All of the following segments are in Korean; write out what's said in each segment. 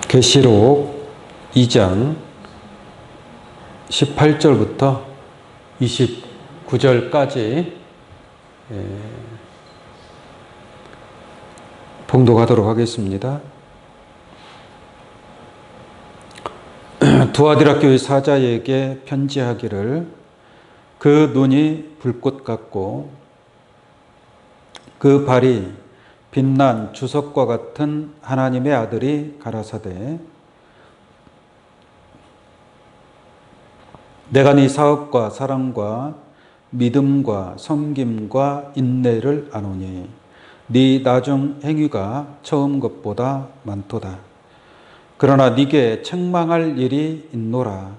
계시록 2장 18절부터 29절까지 봉독하도록 하겠습니다. 두아디라 교회 사자에게 편지하기를 그 눈이 불꽃 같고 그 발이 빛난 주석과 같은 하나님의 아들이 가라사대 내가 네 사업과 사랑과 믿음과 섬김과 인내를 아노니 네 나중 행위가 처음 것보다 많도다. 그러나 네게 책망할 일이 있노라.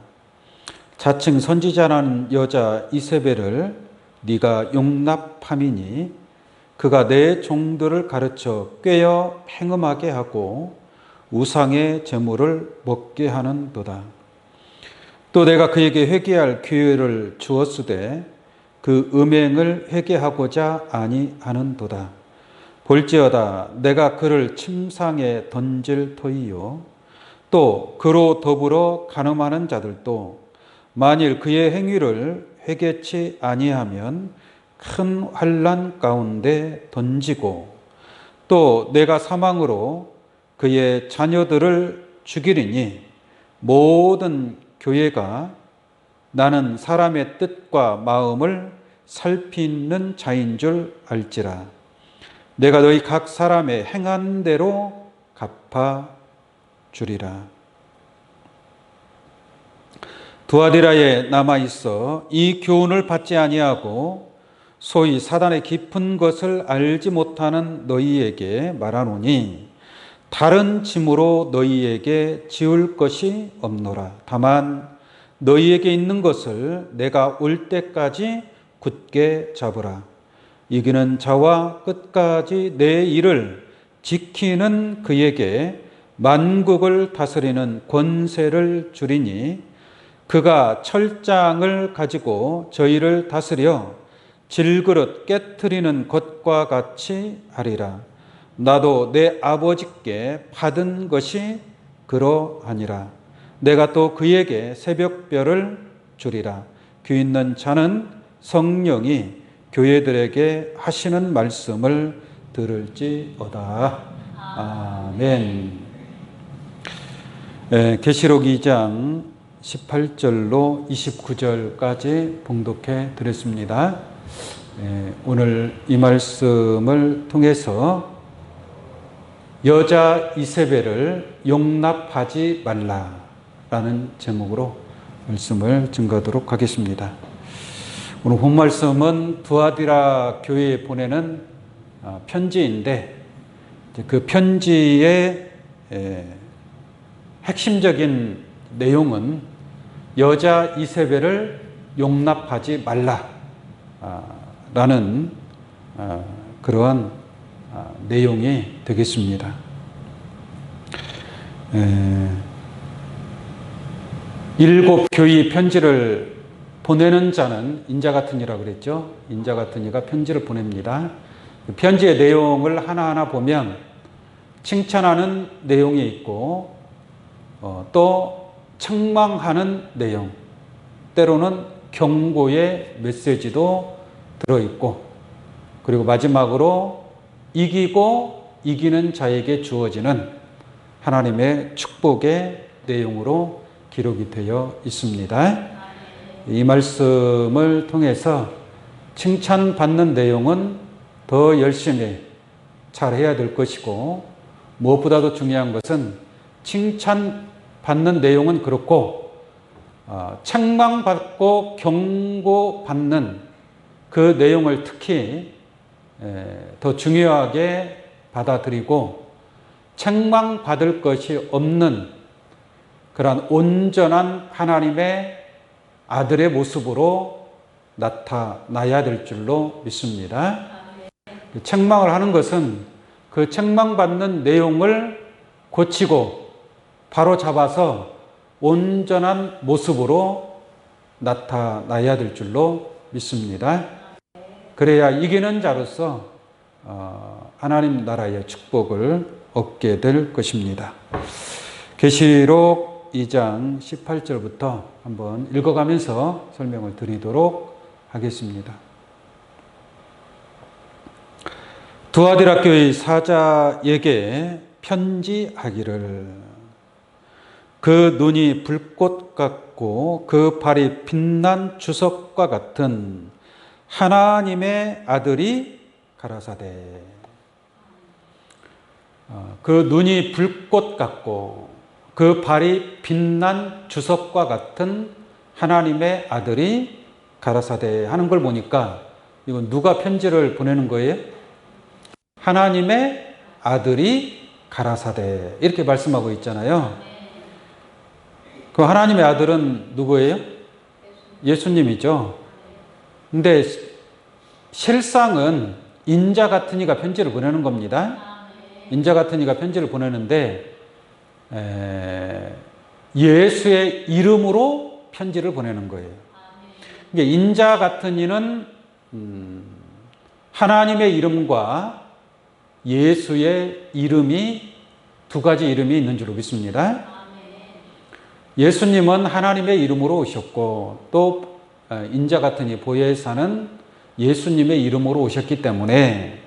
자칭 선지자라는 여자 이세벨을 네가 용납함이니 그가 내 종들을 가르쳐 꾀어 행음하게 하고 우상의 제물을 먹게 하는도다. 또 내가 그에게 회개할 기회를 주었으되 그 음행을 회개하고자 아니하는도다. 볼지어다 내가 그를 침상에 던질 터이요 또 그로 더불어 간음하는 자들도 만일 그의 행위를 회개치 아니하면 큰 환난 가운데 던지고 또 내가 사망으로 그의 자녀들을 죽이리니 모든 교회가 나는 사람의 뜻과 마음을 살피는 자인 줄 알지라. 내가 너희 각 사람의 행한 대로 갚아 주리라. 두아디라에 남아 있어 이 교훈을 받지 아니하고 소위 사단의 깊은 것을 알지 못하는 너희에게 말하노니 다른 짐으로 너희에게 지울 것이 없노라. 다만 너희에게 있는 것을 내가 올 때까지 굳게 잡으라. 이기는 자와 끝까지 내 일을 지키는 그에게 만국을 다스리는 권세를 주리니 그가 철장을 가지고 저희를 다스려 질그릇 깨트리는 것과 같이 하리라. 나도 내 아버지께 받은 것이 그러하니라. 내가 또 그에게 새벽별을 주리라. 귀 있는 자는 성령이 교회들에게 하시는 말씀을 들을지어다. 아멘. 계시록 2장 18절로 29절까지 봉독해 드렸습니다. 오늘 이 말씀을 통해서 여자 이세벨을 용납하지 말라라는 제목으로 말씀을 증거하도록 하겠습니다. 오늘 본 말씀은 두아디라 교회에 보내는 편지인데 그 편지의 핵심적인 내용은 여자 이세벨을 용납하지 말라 라는 그러한 내용이 되겠습니다. 일곱 교회 편지를 보내는 자는 인자 같은 이라고 그랬죠. 인자 같은 이가 편지를 보냅니다. 편지의 내용을 하나하나 보면 칭찬하는 내용이 있고 또 책망하는 내용, 때로는 경고의 메시지도 들어있고 그리고 마지막으로 이기고 이기는 자에게 주어지는 하나님의 축복의 내용으로 기록이 되어 있습니다. 이 말씀을 통해서 칭찬받는 내용은 더 열심히 잘해야 될 것이고 무엇보다도 중요한 것은 칭찬받는 내용은 그렇고 책망받고 경고받는 그 내용을 특히 더 중요하게 받아들이고 책망받을 것이 없는 그러한 온전한 하나님의 아들의 모습으로 나타나야 될 줄로 믿습니다. 책망을 하는 것은 그 책망받는 내용을 고치고 바로 잡아서 온전한 모습으로 나타나야 될 줄로 믿습니다. 그래야 이기는 자로서 하나님 나라의 축복을 얻게 될 것입니다. 계시록 2장 18절부터 한번 읽어가면서 설명을 드리도록 하겠습니다. 두아디라 교회 사자에게 편지하기를, 그 눈이 불꽃 같고 그 발이 빛난 주석과 같은 하나님의 아들이 가라사대. 그 눈이 불꽃 같고 그 발이 빛난 주석과 같은 하나님의 아들이 가라사대 하는 걸 보니까 이건 누가 편지를 보내는 거예요? 하나님의 아들이 가라사대 이렇게 말씀하고 있잖아요. 그 하나님의 아들은 누구예요? 예수님이죠. 근데 실상은 인자 같은 이가 편지를 보내는 겁니다. 인자 같은 이가 편지를 보내는데 예수의 이름으로 편지를 보내는 거예요. 인자 같은 이는 하나님의 이름과 예수의 이름이 두 가지 이름이 있는 줄로 믿습니다. 예수님은 하나님의 이름으로 오셨고 또 인자 같은 이 보혜사는 예수님의 이름으로 오셨기 때문에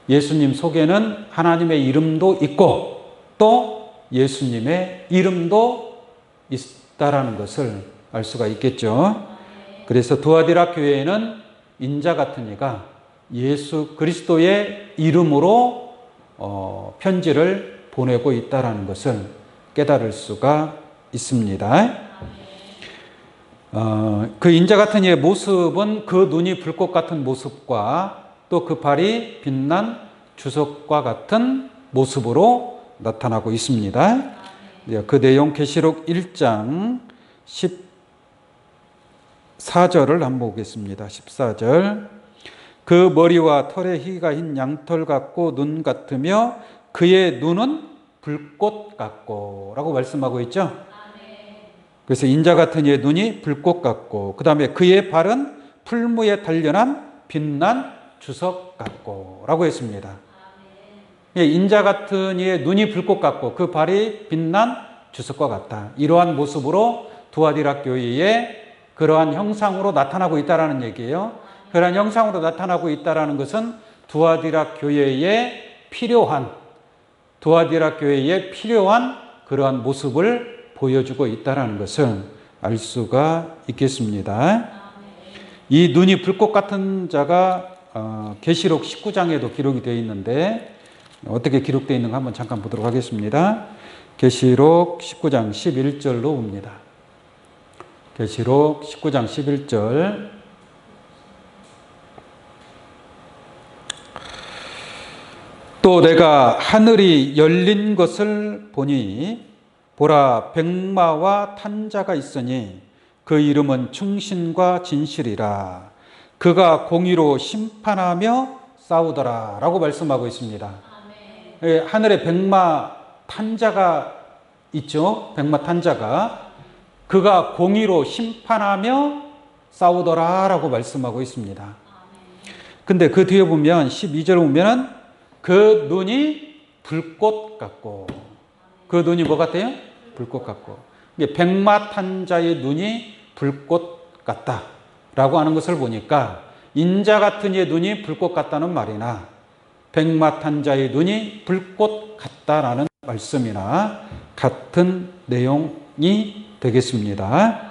예수님 속에는 하나님의 이름도 있고 또 예수님의 이름도 있다라는 것을 알 수가 있겠죠. 그래서 두아디라 교회에는 인자 같은 이가 예수 그리스도의 이름으로 편지를 보내고 있다라는 것을 깨달을 수가 있습니다. 그 인자 같은 이의 모습은 그 눈이 불꽃 같은 모습과 또 그 발이 빛난 주석과 같은 모습으로 나타나고 있습니다. 그 내용 계시록 1장 14절을 한번 보겠습니다. 14절. 그 머리와 털에 희가 흰 양털 같고 눈 같으며 그의 눈은 불꽃 같고 라고 말씀하고 있죠. 그래서 인자 같은 이의 눈이 불꽃 같고 그 다음에 그의 발은 풀무에 단련한 빛난 주석 같고 라고 했습니다. 인자 같은 이의 눈이 불꽃 같고 그 발이 빛난 주석과 같다. 이러한 모습으로 두아디라 교회에 그러한 형상으로 나타나고 있다는 얘기예요. 그러한 형상으로 나타나고 있다는 것은 두아디라 교회에 필요한 그러한 모습을 보여주고 있다는 것을 알 수가 있겠습니다. 이 눈이 불꽃 같은 자가 계시록 19장에도 기록이 되어 있는데 어떻게 기록되어 있는가 한번 잠깐 보도록 하겠습니다. 계시록 19장 11절로 봅니다. 계시록 19장 11절. 또 내가 하늘이 열린 것을 보니 보라 백마와 탄 자가 있으니 그 이름은 충신과 진실이라. 그가 공의로 심판하며 싸우더라 라고 말씀하고 있습니다. 하늘에 백마 탄 자가 있죠. 백마 탄 자가 그가 공의로 심판하며 싸우더라 라고 말씀하고 있습니다. 근데 그 뒤에 보면 12절 보면 그 눈이 불꽃 같고 그 눈이 뭐 같아요? 불꽃 같고 백마 탄 자의 눈이 불꽃 같다 라고 하는 것을 보니까 인자 같은 이의 눈이 불꽃 같다는 말이나 백마 탄 자의 눈이 불꽃 같다라는 말씀이나 같은 내용이 되겠습니다.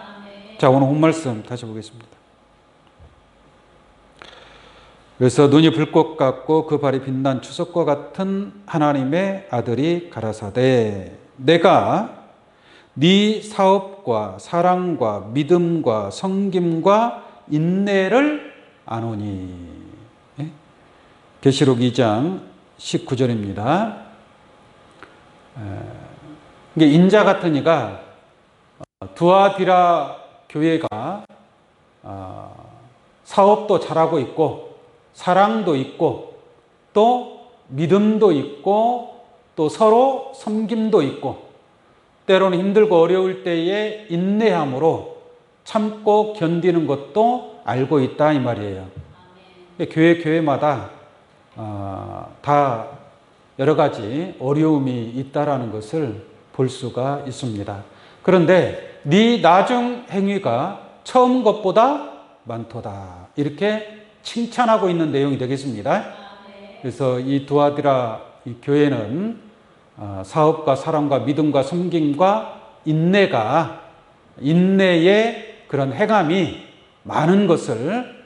자, 오늘 본 말씀 다시 보겠습니다. 그래서 눈이 불꽃 같고 그 발이 빛난 주석과 같은 하나님의 아들이 가라사대 내가 네 사업과 사랑과 믿음과 섬김과 인내를 아노니. 계시록 2장 19절입니다. 인자 같은 이가 두아디라 교회가 사업도 잘하고 있고 사랑도 있고 또 믿음도 있고 또 서로 섬김도 있고 때로는 힘들고 어려울 때에 인내함으로 참고 견디는 것도 알고 있다 이 말이에요. 교회마다 다 여러 가지 어려움이 있다라는 것을 볼 수가 있습니다. 그런데 네 나중 행위가 처음 것보다 많도다. 이렇게 칭찬하고 있는 내용이 되겠습니다. 그래서 이 두아디라 이 교회는 사업과 사랑과 믿음과 섬김과 인내의 그런 행함이 많은 것을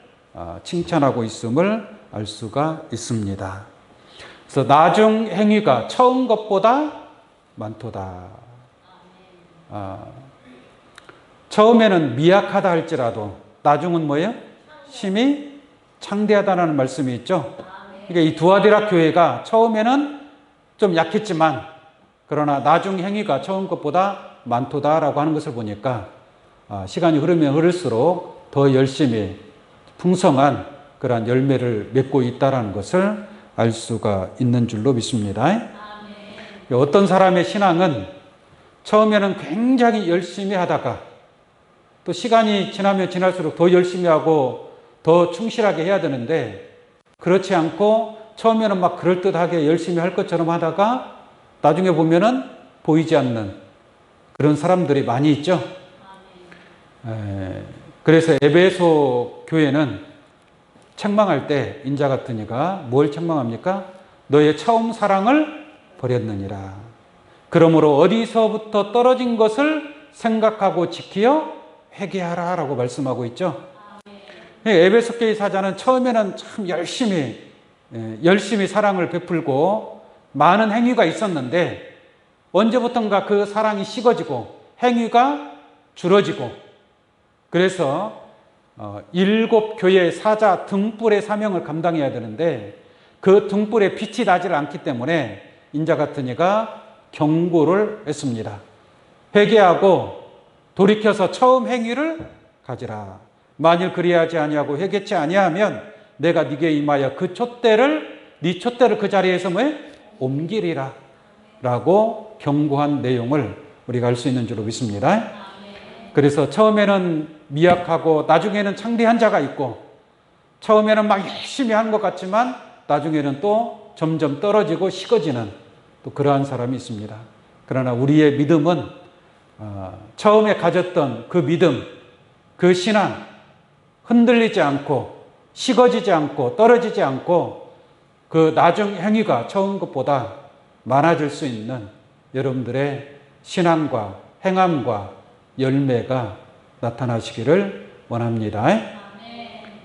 칭찬하고 있음을 알 수가 있습니다. 그래서 나중 행위가 처음 것보다 많도다. 처음에는 미약하다 할지라도 나중은 뭐예요? 심히 창대하다는 말씀이 있죠. 그러니까 이 두아디라 교회가 처음에는 좀 약했지만 그러나 나중 행위가 처음 것보다 많도다라고 하는 것을 보니까 시간이 흐르면 흐를수록 더 열심히 풍성한 그러한 열매를 맺고 있다는 것을 알 수가 있는 줄로 믿습니다. 어떤 사람의 신앙은 처음에는 굉장히 열심히 하다가 또 시간이 지나면 지날수록 더 열심히 하고 더 충실하게 해야 되는데 그렇지 않고 처음에는 막 그럴듯하게 열심히 할 것처럼 하다가 나중에 보면은 보이지 않는 그런 사람들이 많이 있죠. 그래서 에베소 교회는 책망할 때 인자 같은 이가 뭘 책망합니까? 너의 처음 사랑을 버렸느니라. 그러므로 어디서부터 떨어진 것을 생각하고 지키어 회개하라 라고 말씀하고 있죠. 에베소 교회 사자는 처음에는 참 열심히 사랑을 베풀고 많은 행위가 있었는데 언제부턴가 그 사랑이 식어지고 행위가 줄어지고 그래서 7 교회의 사자 등불의 사명을 감당해야 되는데 그 등불에 빛이 나질 않기 때문에 인자 같은 이가 경고를 했습니다. 회개하고 돌이켜서 처음 행위를 가지라. 만일 그리하지 아니하고 회개치 아니하면 내가 네게 임하여 네 촛대를 그 자리에서 옮기리라 라고 경고한 내용을 우리가 알 수 있는 줄로 믿습니다. 그래서 처음에는 미약하고 나중에는 창대한 자가 있고 처음에는 막 열심히 한 것 같지만 나중에는 또 점점 떨어지고 식어지는 또 그러한 사람이 있습니다. 그러나 우리의 믿음은 처음에 가졌던 그 믿음, 그 신앙 흔들리지 않고 식어지지 않고 떨어지지 않고 그 나중 행위가 처음 것보다 많아질 수 있는 여러분들의 신앙과 행함과 열매가 나타나시기를 원합니다.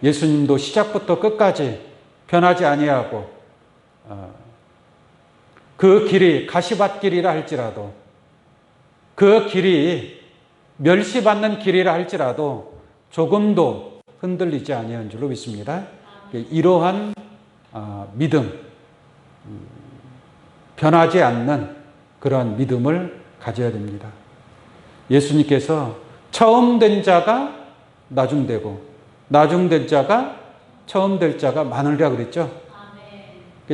예수님도 시작부터 끝까지 변하지 아니하고 그 길이 가시밭길이라 할지라도 그 길이 멸시받는 길이라 할지라도 조금도 흔들리지 아니한 줄로 믿습니다. 이러한 믿음, 변하지 않는 그러한 믿음을 가져야 됩니다. 예수님께서 처음 된 자가 나중되고 나중된 자가 처음 될 자가 많으리라 그랬죠.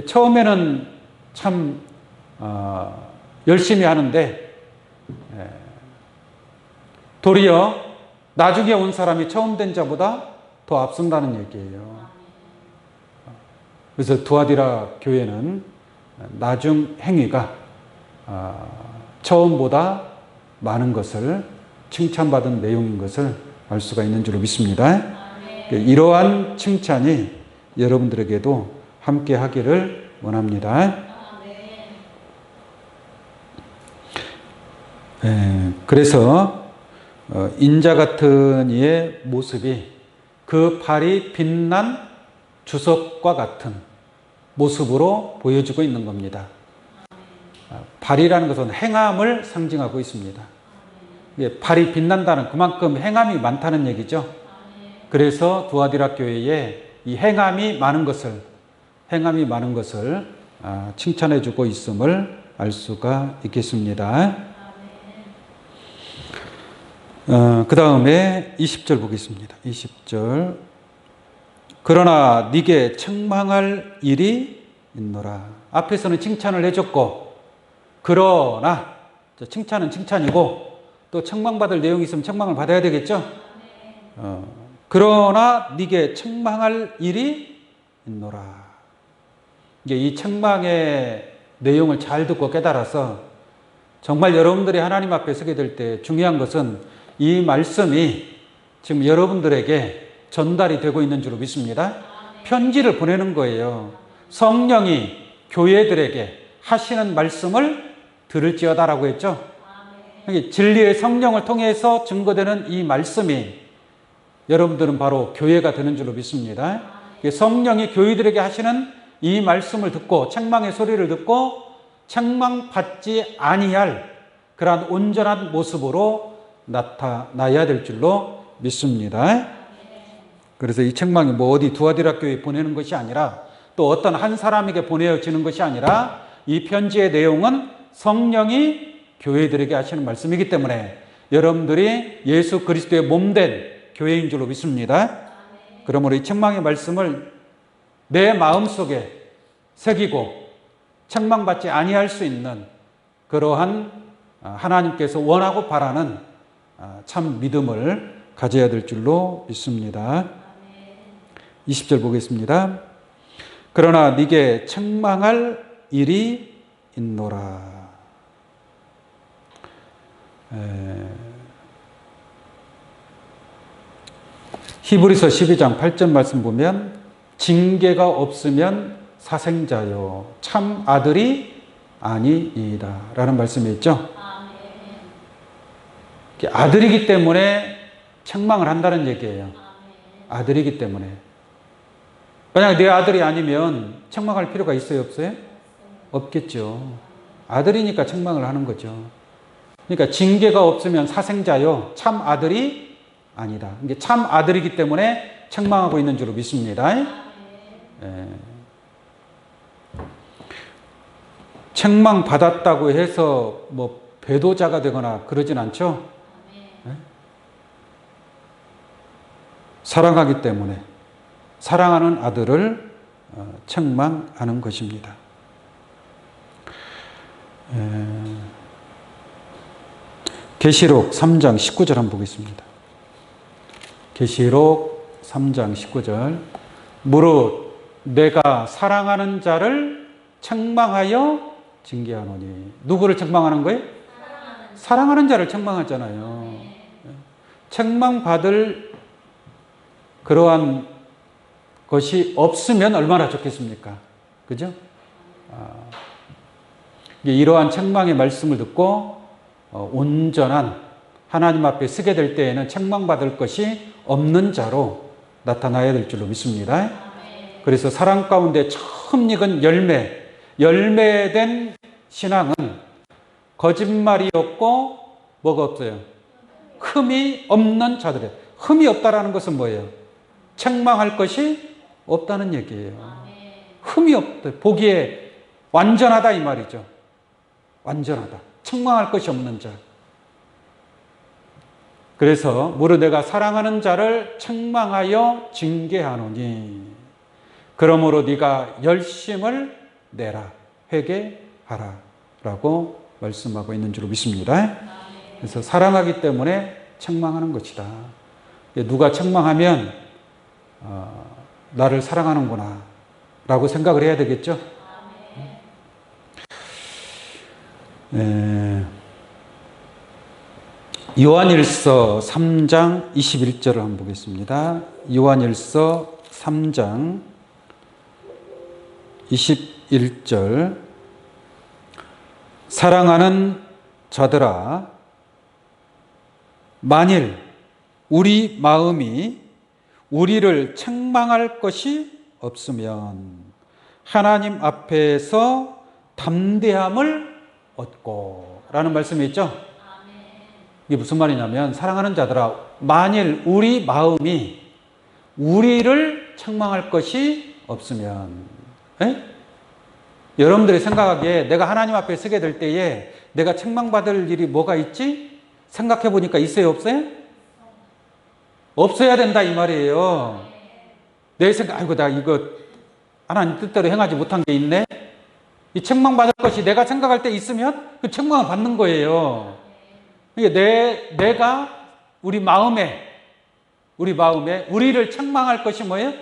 처음에는 참 열심히 하는데 도리어 나중에 온 사람이 처음 된 자보다 더 앞선다는 얘기예요. 그래서 두아디라 교회는 나중 행위가 처음보다 많은 것을 칭찬받은 내용인 것을 알 수가 있는 줄로 믿습니다. 이러한 칭찬이 여러분들에게도 함께 하기를 원합니다. 그래서 인자 같은 이의 모습이 그 발이 빛난 주석과 같은 모습으로 보여지고 있는 겁니다. 발이라는 것은 행함을 상징하고 있습니다. 발이 빛난다는 그만큼 행함이 많다는 얘기죠. 그래서 두아디라 교회에 이 행함이 많은 것을 칭찬해 주고 있음을 알 수가 있겠습니다. 그 다음에 20절 보겠습니다. 20절. 그러나 네게 책망할 일이 있노라. 앞에서는 칭찬을 해줬고 그러나 칭찬은 칭찬이고 또 책망받을 내용이 있으면 책망을 받아야 되겠죠. 그러나 네게 책망할 일이 있노라. 이게 이 책망의 내용을 잘 듣고 깨달아서 정말 여러분들이 하나님 앞에 서게 될 때 중요한 것은 이 말씀이 지금 여러분들에게 전달이 되고 있는 줄로 믿습니다. 편지를 보내는 거예요. 성령이 교회들에게 하시는 말씀을 들을지어다라고 했죠. 진리의 성령을 통해서 증거되는 이 말씀이 여러분들은 바로 교회가 되는 줄로 믿습니다. 성령이 교회들에게 하시는 이 말씀을 듣고 책망의 소리를 듣고 책망받지 아니할 그러한 온전한 모습으로 나타나야 될 줄로 믿습니다. 그래서 이 책망이 뭐 어디 두아디라 교회에 보내는 것이 아니라 또 어떤 한 사람에게 보내어지는 것이 아니라 이 편지의 내용은 성령이 교회들에게 하시는 말씀이기 때문에 여러분들이 예수 그리스도의 몸된 교회인 줄로 믿습니다. 그러므로 이 책망의 말씀을 내 마음속에 새기고 책망받지 아니할 수 있는 그러한 하나님께서 원하고 바라는 참 믿음을 가져야 될 줄로 믿습니다. 20절 보겠습니다. 그러나 네게 책망할 일이 있노라. 히브리서 12장 8절 말씀 보면 징계가 없으면 사생자요 참 아들이 아니이다 라는 말씀이 있죠. 아들이기 때문에 책망을 한다는 얘기예요. 아들이기 때문에. 만약 내 아들이 아니면 책망할 필요가 있어요, 없어요? 없겠죠. 아들이니까 책망을 하는 거죠. 그러니까 징계가 없으면 사생자요 참 아들이 아니다. 이게 참 아들이기 때문에 책망하고 있는 줄로 믿습니다. 책망 받았다고 해서 뭐 배도자가 되거나 그러진 않죠. 사랑하기 때문에 사랑하는 아들을 책망하는 것입니다. 계시록 3장 19절 한번 보겠습니다. 계시록 3장 19절 무릇 내가 사랑하는 자를 책망하여 징계하노니. 누구를 책망하는 거예요? 사랑하는 자를 책망하잖아요. 책망받을 그러한 것이 없으면 얼마나 좋겠습니까? 그죠? 이러한 책망의 말씀을 듣고 온전한 하나님 앞에 서게 될 때에는 책망받을 것이 없는 자로 나타나야 될 줄로 믿습니다. 그래서 사랑 가운데 처음 익은 열매된 신앙은 거짓말이 없고 뭐가 없어요? 흠이 없는 자들이에요. 흠이 없다라는 것은 뭐예요? 책망할 것이 없다는 얘기예요. 흠이 없다. 보기에 완전하다 이 말이죠. 완전하다. 책망할 것이 없는 자. 그래서 무릇 내가 사랑하는 자를 책망하여 징계하노니 그러므로 네가 열심을 내라 회개하라 라고 말씀하고 있는 줄로 믿습니다. 그래서 사랑하기 때문에 책망하는 것이다. 누가 책망하면 나를 사랑하는구나 라고 생각을 해야 되겠죠. 요한일서 3장 21절을 한번 보겠습니다. 요한일서 3장 21절 사랑하는 자들아 만일 우리 마음이 우리를 책망할 것이 없으면 하나님 앞에서 담대함을 얻고 라는 말씀이 있죠. 이게 무슨 말이냐면 사랑하는 자들아 만일 우리 마음이 우리를 책망할 것이 없으면 여러분들이 생각하기에 내가 하나님 앞에 서게 될 때에 내가 책망받을 일이 뭐가 있지? 생각해 보니까 있어요 없어요? 없어야 된다 이 말이에요. 내 생각 아이고 나 이거 하나님 뜻대로 행하지 못한 게 있네. 이 책망받을 것이 내가 생각할 때 있으면 그 책망을 받는 거예요. 내가 우리 마음에 우리를 책망할 것이 뭐예요?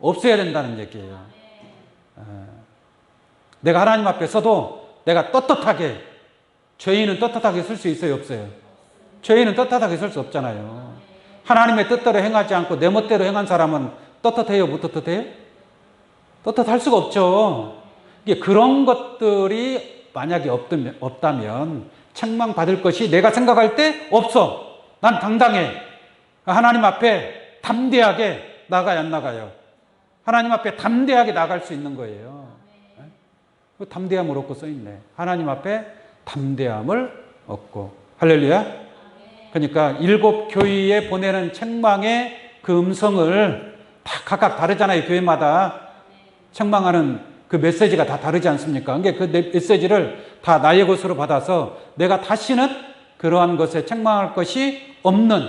없어야 된다는 얘기예요. 내가 하나님 앞에 서도 내가 떳떳하게, 죄인은 떳떳하게 설 수 있어요, 없어요? 죄인은 떳떳하게 설 수 없잖아요. 하나님의 뜻대로 행하지 않고 내 멋대로 행한 사람은 떳떳해요, 못 떳떳해요? 떳떳할 수가 없죠. 이게 그런 것들이 만약에 없다면 책망받을 것이 내가 생각할 때 없어. 난 당당해. 하나님 앞에 담대하게 나가야 안 나가요? 하나님 앞에 담대하게 나갈 수 있는 거예요. 담대함을 얻고 써있네. 하나님 앞에 담대함을 얻고. 할렐루야. 그러니까 7 교회에 보내는 책망의 그 음성을 다 각각 다르잖아요. 교회마다 책망하는 그 메시지가 다 다르지 않습니까? 그러니까 그 메시지를 다 나의 것으로 받아서 내가 다시는 그러한 것에 책망할 것이 없는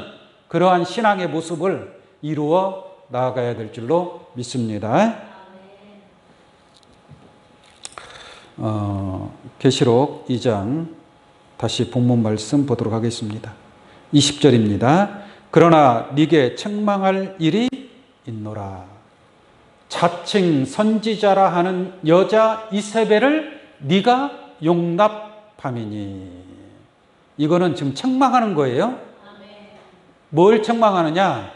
그러한 신앙의 모습을 이루어 나아가야 될 줄로 믿습니다. 계시록 2장 다시 본문 말씀 보도록 하겠습니다. 20절입니다. 그러나 네게 책망할 일이 있노라. 자칭 선지자라 하는 여자 이세벨을 네가 용납함이니. 이거는 지금 책망하는 거예요. 뭘 책망하느냐?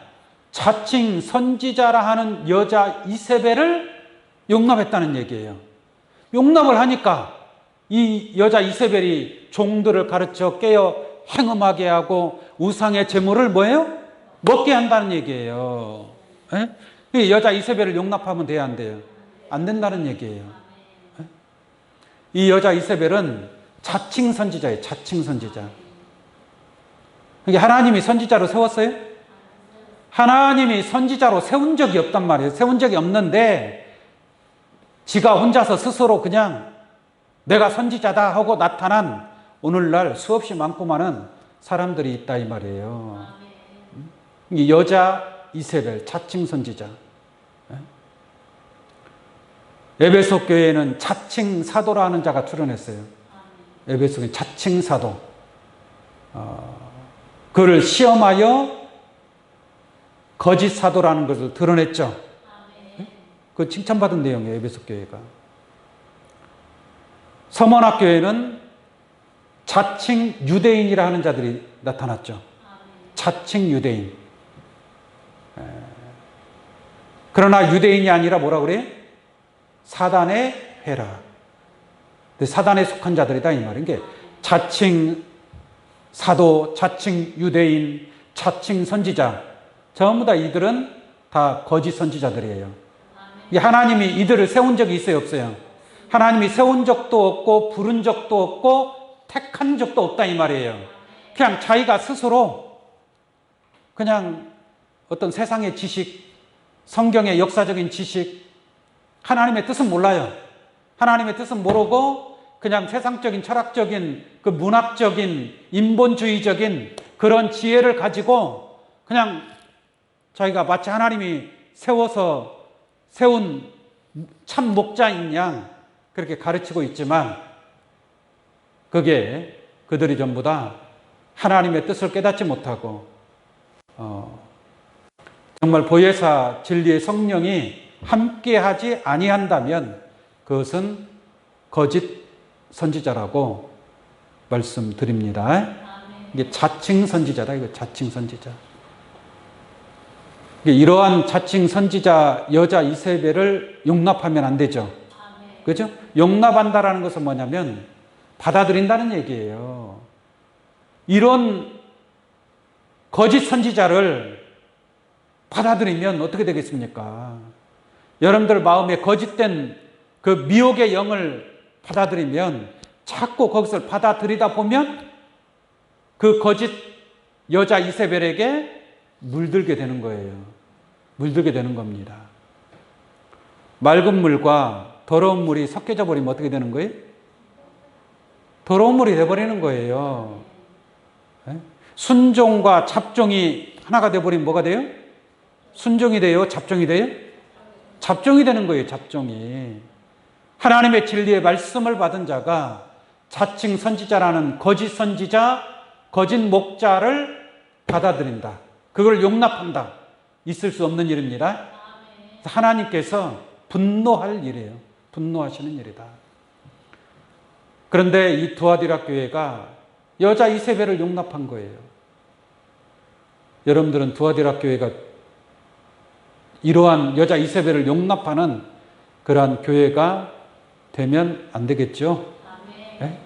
자칭 선지자라 하는 여자 이세벨을 용납했다는 얘기예요. 용납을 하니까 이 여자 이세벨이 종들을 가르쳐 깨어 행음하게 하고 우상의 제물을 뭐예요? 먹게 한다는 얘기예요. 이 여자 이세벨을 용납하면 돼야 안 돼요? 안 된다는 얘기예요. 이 여자 이세벨은 자칭 선지자예요. 자칭 선지자. 하나님이 선지자로 세웠어요? 하나님이 선지자로 세운 적이 없단 말이에요. 세운 적이 없는데 지가 혼자서 스스로 그냥 내가 선지자다 하고 나타난 오늘날 수없이 많고 많은 사람들이 있다 이 말이에요. 이 여자 이세벨, 자칭 선지자. 에베소 교회에는 자칭 사도라는 자가 출현했어요. 에베소 교회 자칭 사도. 그를 시험하여 거짓 사도라는 것을 드러냈죠. 그 칭찬받은 내용이에요, 에베소 교회가. 서머나 교회는 자칭 유대인이라 하는 자들이 나타났죠. 자칭 유대인. 그러나 유대인이 아니라 뭐라 그래요? 사단의 회라. 사단에 속한 자들이다 이 말인 게 자칭 사도, 자칭 유대인, 자칭 선지자 전부 다 이들은 다 거짓 선지자들이에요. 하나님이 이들을 세운 적이 있어요, 없어요? 하나님이 세운 적도 없고 부른 적도 없고 택한 적도 없다 이 말이에요. 그냥 자기가 스스로 그냥 어떤 세상의 지식, 성경의 역사적인 지식, 하나님의 뜻은 몰라요. 하나님의 뜻은 모르고 그냥 세상적인 철학적인 그 문학적인 인본주의적인 그런 지혜를 가지고 그냥 자기가 마치 하나님이 세운 참 목자인 양 그렇게 가르치고 있지만 그게 그들이 전부 다 하나님의 뜻을 깨닫지 못하고 정말 보혜사 진리의 성령이 함께하지 아니한다면 그것은 거짓 선지자라고 말씀드립니다. 이게 자칭 선지자다. 이거 자칭 선지자. 이러한 자칭 선지자 여자 이세벨을 용납하면 안 되죠. 그죠? 용납한다라는 것은 뭐냐면 받아들인다는 얘기예요. 이런 거짓 선지자를 받아들이면 어떻게 되겠습니까? 여러분들 마음에 거짓된 그 미혹의 영을 받아들이면 자꾸 거기서 받아들이다 보면 그 거짓 여자 이세벨에게 물들게 되는 거예요. 물들게 되는 겁니다. 맑은 물과 더러운 물이 섞여져 버리면 어떻게 되는 거예요? 더러운 물이 돼버리는 거예요. 순종과 잡종이 하나가 돼버리면 뭐가 돼요? 순종이 돼요? 잡종이 돼요? 잡종이 되는 거예요. 잡종이. 하나님의 진리의 말씀을 받은 자가 자칭 선지자라는 거짓 선지자, 거짓 목자를 받아들인다. 그걸 용납한다. 있을 수 없는 일입니다. 하나님께서 분노할 일이에요. 분노하시는 일이다. 그런데 이 두아디라 교회가 여자 이세벨을 용납한 거예요. 여러분들은 두아디라 교회가 이러한 여자 이세벨을 용납하는 그러한 교회가 되면 안 되겠죠? 네?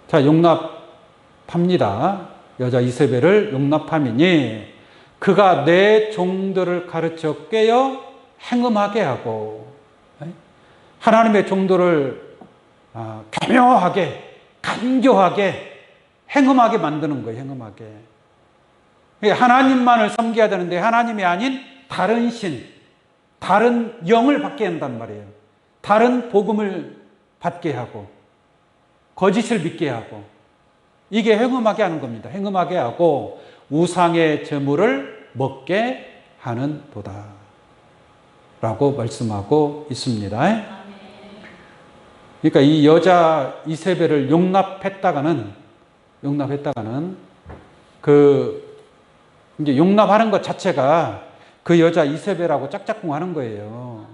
자, 용납합니다. 여자 이세벨을 용납함이니 그가 내 종들을 가르쳐 깨어 행음하게 하고 하나님의 종들을 교묘하게 간교하게 행음하게 만드는 거예요. 행음하게. 하나님만을 섬겨야 되는데 하나님이 아닌 다른 신, 다른 영을 받게 한단 말이에요. 다른 복음을 받게 하고 거짓을 믿게 하고 이게 행음하게 하는 겁니다. 행음하게 하고 우상의 제물을 먹게 하는 도다 라고 말씀하고 있습니다. 그러니까 이 여자 이세벨을 용납했다가는 이제 용납하는 것 자체가 그 여자 이세벨하고 짝짝꿍 하는 거예요.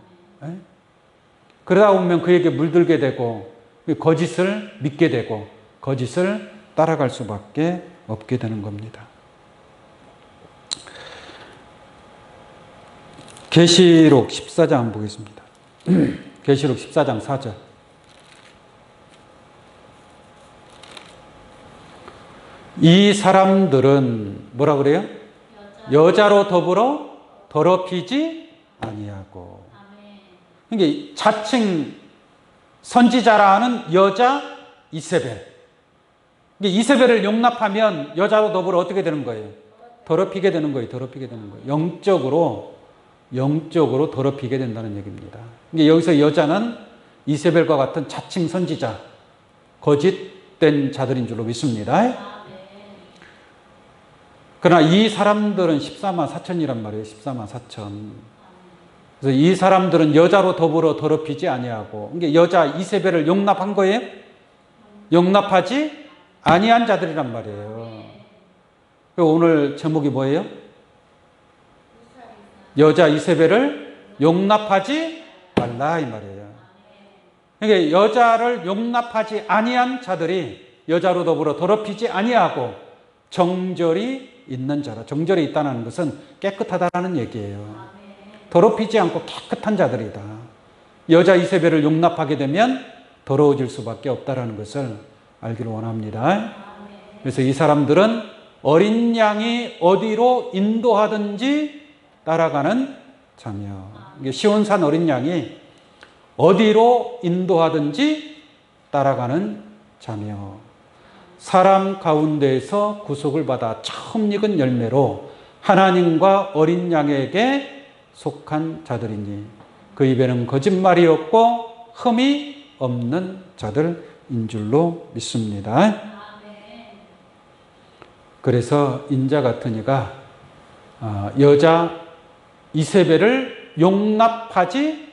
그러다 보면 그에게 물들게 되고 거짓을 믿게 되고 거짓을 따라갈 수밖에 없게 되는 겁니다. 계시록 14장 한번 보겠습니다. 계시록 14장 4절. 이 사람들은 뭐라 그래요? 여자로 더불어 더럽히지 아니하고. 그러니까 자칭 선지자라 하는 여자 이세벨. 이세벨을 용납하면 여자로 더불어 어떻게 되는 거예요? 더럽히게 되는 거예요. 더럽히게 되는 거예요. 영적으로 더럽히게 된다는 얘기입니다. 여기서 여자는 이세벨과 같은 자칭 선지자, 거짓된 자들인 줄로 믿습니다. 그러나 이 사람들은 14만 4천이란 말이에요. 14만 4천. 그래서 이 사람들은 여자로 더불어 더럽히지 아니하고, 그러니까 여자 이세벨을 용납한 거예요? 용납하지 아니한 자들이란 말이에요. 오늘 제목이 뭐예요? 여자 이세벨을 용납하지 말라 이 말이에요. 그러니까 여자를 용납하지 아니한 자들이 여자로 더불어 더럽히지 아니하고 정절이 있는 자라. 정절이 있다는 것은 깨끗하다는 얘기예요. 더럽히지 않고 깨끗한 자들이다. 여자 이세벨을 용납하게 되면 더러워질 수밖에 없다는 것을 알기를 원합니다. 그래서 이 사람들은 어린 양이 어디로 인도하든지 따라가는 자며, 시온산 어린 양이 어디로 인도하든지 따라가는 자며, 사람 가운데에서 구속을 받아 처음 익은 열매로 하나님과 어린 양에게 속한 자들이니 그 입에는 거짓말이 없고 흠이 없는 자들인 줄로 믿습니다. 그래서 인자 같은 이가 여자 이세벨을 용납하지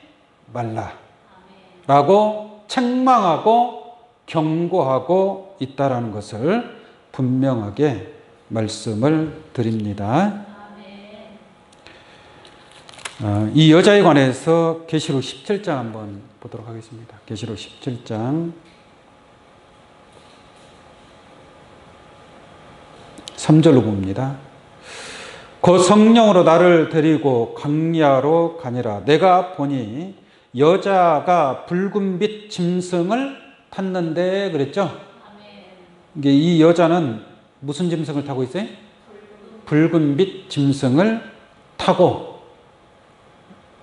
말라라고 책망하고 경고하고 있다라는 것을 분명하게 말씀을 드립니다. 이 여자에 관해서 계시록 17장 한번 보도록 하겠습니다. 계시록 17장 3절로 봅니다. 그 성령으로 나를 데리고 광야로 가니라. 내가 보니 여자가 붉은빛 짐승을 탔는데 그랬죠? 이게 이 여자는 무슨 짐승을 타고 있어요? 붉은빛 짐승을 타고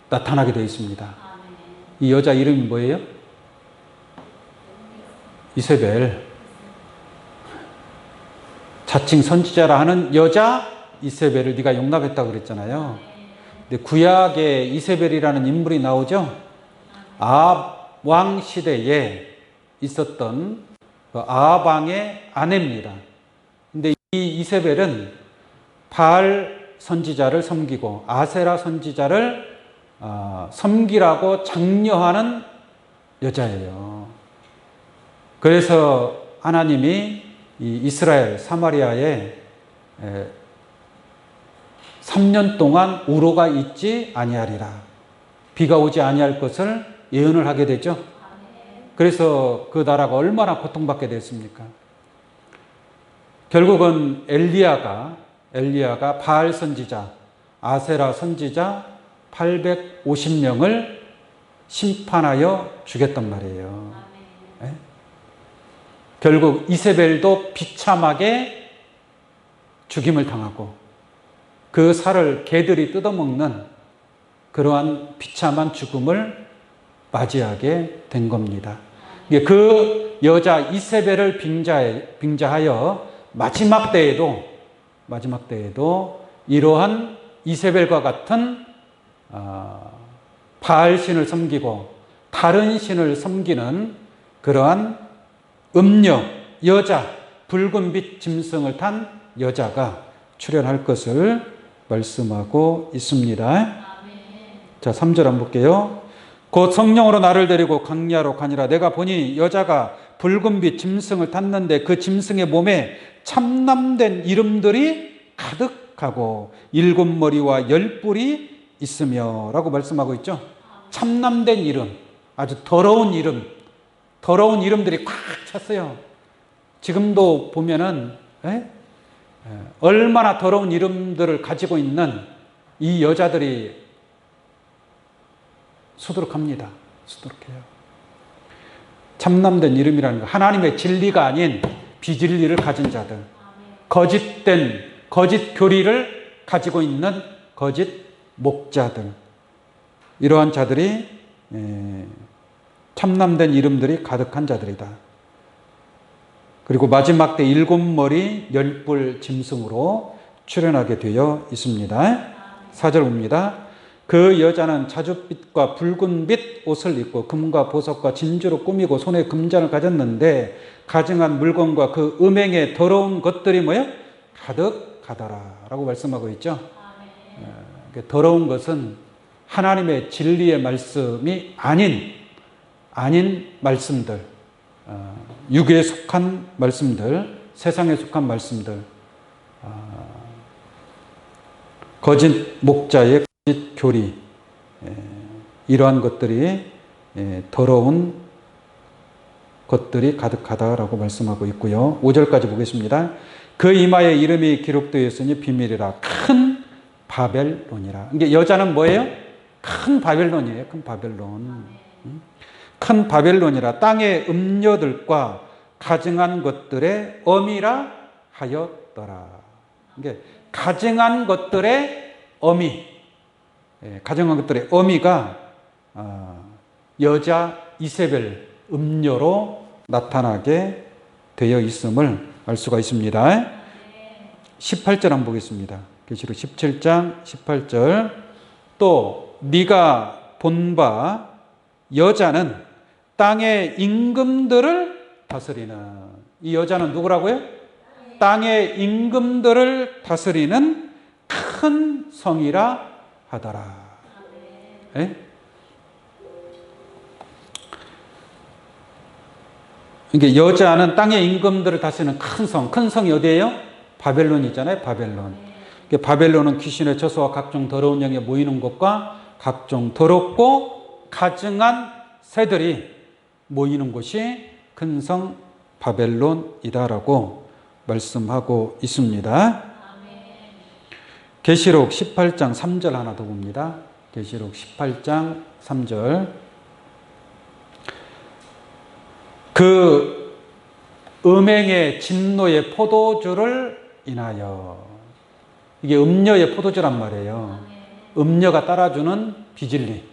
나타나게 되어 있습니다. 이 여자 이름이 뭐예요? 이세벨. 자칭 선지자라 하는 여자 이세벨을 네가 용납했다고 그랬잖아요. 근데 구약에 이세벨이라는 인물이 나오죠? 아합 왕 시대에 있었던 아합 왕의 아내입니다. 근데 이 이세벨은 바알 선지자를 섬기고 아세라 선지자를 섬기라고 장려하는 여자예요. 그래서 하나님이 이 이스라엘 사마리아에 3년 동안 우로가 있지 아니하리라. 비가 오지 아니할 것을 예언을 하게 되죠. 그래서 그 나라가 얼마나 고통받게 됐습니까? 결국은 엘리야가 바알 선지자, 아세라 선지자 850명을 심판하여 죽였단 말이에요. 네? 결국 이세벨도 비참하게 죽임을 당하고 그 살을 개들이 뜯어먹는 그러한 비참한 죽음을 맞이하게 된 겁니다. 그 여자 이세벨을 빙자하여 마지막 때에도 이러한 이세벨과 같은 바알 신을 섬기고 다른 신을 섬기는 그러한 여자, 붉은빛 짐승을 탄 여자가 출현할 것을 말씀하고 있습니다. 자, 3절 한번 볼게요. 곧 성령으로 나를 데리고 광야로 가니라. 내가 보니 여자가 붉은빛 짐승을 탔는데 그 짐승의 몸에 참남된 이름들이 가득하고 7머리와 10뿔이 있으며 라고 말씀하고 있죠. 참남된 이름, 아주 더러운 이름들이 꽉 찼어요. 지금도 보면은 얼마나 더러운 이름들을 가지고 있는 이 여자들이 수두룩합니다. 수두룩해요. 참남된 이름이라는 거, 하나님의 진리가 아닌 비진리를 가진 자들, 거짓 교리를 가지고 있는 거짓 목자들, 이러한 자들이 참남된 이름들이 가득한 자들이다. 그리고 마지막 때 7머리 10뿔 짐승으로 출현하게 되어 있습니다. 4절 봅니다. 그 여자는 자줏빛과 붉은빛 옷을 입고 금과 보석과 진주로 꾸미고 손에 금잔을 가졌는데 가증한 물건과 그 음행의 더러운 것들이 뭐예요? 가득하더라 라고 말씀하고 있죠. 더러운 것은 하나님의 진리의 말씀이 아닌 말씀들, 육에 속한 말씀들, 세상에 속한 말씀들, 거짓 목자의 거짓 교리, 이러한 것들이 더러운 것들이 가득하다라고 말씀하고 있고요. 5절까지 보겠습니다. 그 이마에 이름이 기록되어 있으니 비밀이라 큰 바벨론이라. 이게 여자는 뭐예요? 큰 바벨론이에요. 큰 바벨론. 큰 바벨론이라 땅의 음녀들과 가증한 것들의 어미라 하였더라. 이게 가증한 것들의 어미, 가증한 것들의 어미가 여자 이세벨 음녀로 나타나게 되어 있음을 알 수가 있습니다. 18절 한번 보겠습니다. 계시록 17장 18절. 또 네가 본 바 여자는 땅의 임금들을 다스리는, 이 여자는 누구라고요? 땅의 임금들을 다스리는 큰 성이라 하더라. 네? 이게 여자는 땅의 임금들을 다스리는 큰 성. 큰 성이 어디예요? 바벨론 있잖아요. 바벨론. 바벨론은 귀신의 처소와 각종 더러운 영에 모이는 곳과 각종 더럽고 가증한 새들이 모이는 곳이 큰 성 바벨론이다라고 말씀하고 있습니다. 계시록 18장 3절 하나 더 봅니다. 계시록 18장 3절. 그 음행의 진노의 포도주를 인하여, 이게 음녀의 포도주란 말이에요. 음녀가 따라주는 비진리.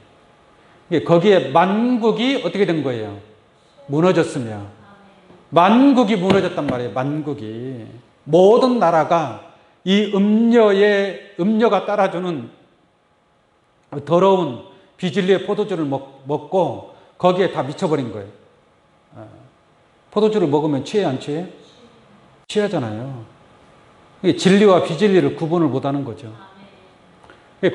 거기에 만국이 어떻게 된 거예요? 무너졌으며, 만국이 무너졌단 말이에요. 만국이. 모든 나라가 이 음녀가 따라주는 더러운 비진리의 포도주를 먹고 거기에 다 미쳐버린 거예요. 포도주를 먹으면 취해 안 취해? 취하잖아요. 진리와 비진리를 구분을 못하는 거죠.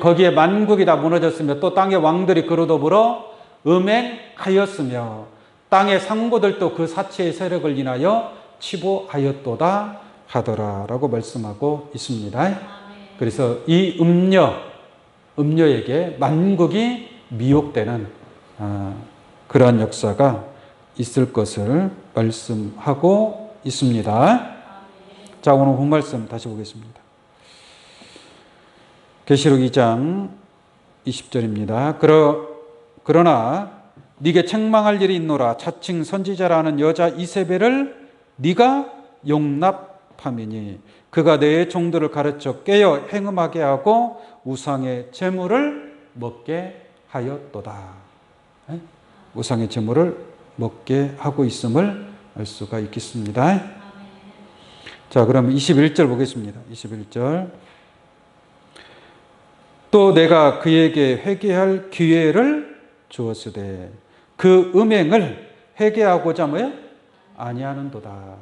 거기에 만국이 다 무너졌으며 또 땅의 왕들이 그로 더불어 음행하였으며 땅의 상고들도 그 사체의 세력을 인하여 치부하였도다 하더라라고 말씀하고 있습니다. 그래서 이 음녀에게 만국이 미혹되는 그러한 역사가 있을 것을 말씀하고 있습니다. 자, 오늘 본 말씀 다시 보겠습니다. 계시록 2장 20절입니다. 그러나 네게 책망할 일이 있노라. 자칭 선지자라는 여자 이세벨을 네가 용납함이니 그가 내 종들을 가르쳐 깨어 행음하게 하고 우상의 제물을 먹게 하였도다. 우상의 제물을 먹게 하고 있음을 알 수가 있겠습니다. 자, 그럼 21절 보겠습니다. 21절. 또 내가 그에게 회개할 기회를 주었으되 그 음행을 회개하고자 뭐요? 아니하는도다.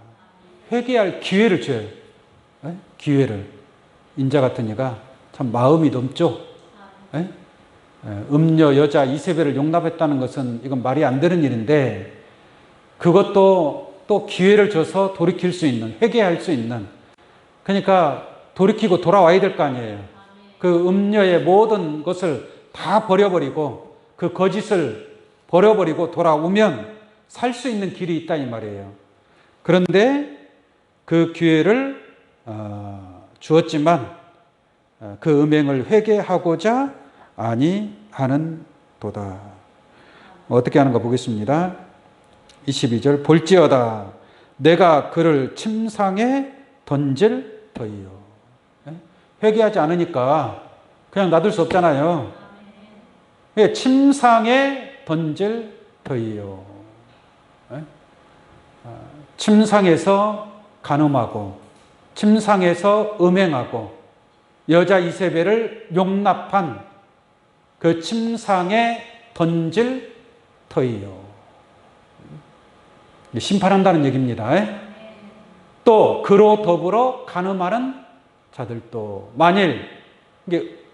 회개할 기회를 줘요. 기회를. 인자 같은 이가 참 마음이 넓죠. 음녀 여자 이세벨을 용납했다는 것은 이건 말이 안 되는 일인데 그것도 또 기회를 줘서 돌이킬 수 있는, 회개할 수 있는, 그러니까 돌이키고 돌아와야 될 거 아니에요. 그 음녀의 모든 것을 다 버려버리고 그 거짓을 버려버리고 돌아오면 살 수 있는 길이 있다 이 말이에요. 그런데 그 기회를 주었지만 그 음행을 회개하고자 아니하는 도다. 어떻게 하는가 보겠습니다. 22절. 볼지어다 내가 그를 침상에 던질 터이요. 회개하지 않으니까 그냥 놔둘 수 없잖아요. 침상에 던질 터이요. 침상에서 간음하고 침상에서 음행하고 여자 이세벨을 용납한 그 침상에 던질 터이요. 심판한다는 얘기입니다. 또 그로 더불어 간음하는 자들도, 만일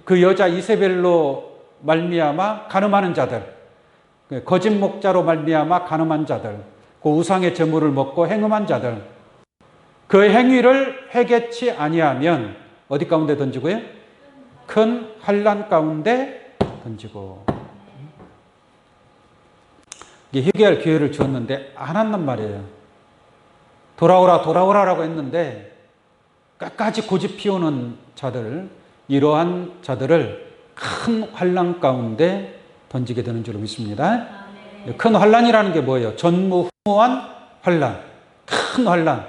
그 여자 이세벨로 말미암아 간음하는 자들, 거짓 목자로 말미암아 간음한 자들, 그 우상의 제물을 먹고 행음한 자들, 그 행위를 회개치 아니하면 어디 가운데 던지고요? 큰 환난 가운데 던지고. 회개할 기회를 주었는데 안 한단 말이에요. 돌아오라 돌아오라라고 했는데 끝까지 고집 피우는 자들, 이러한 자들을 큰 환난 가운데 던지게 되는 줄로 믿습니다. 큰 환난이라는 게 뭐예요? 전무후무한 환난, 큰 환난,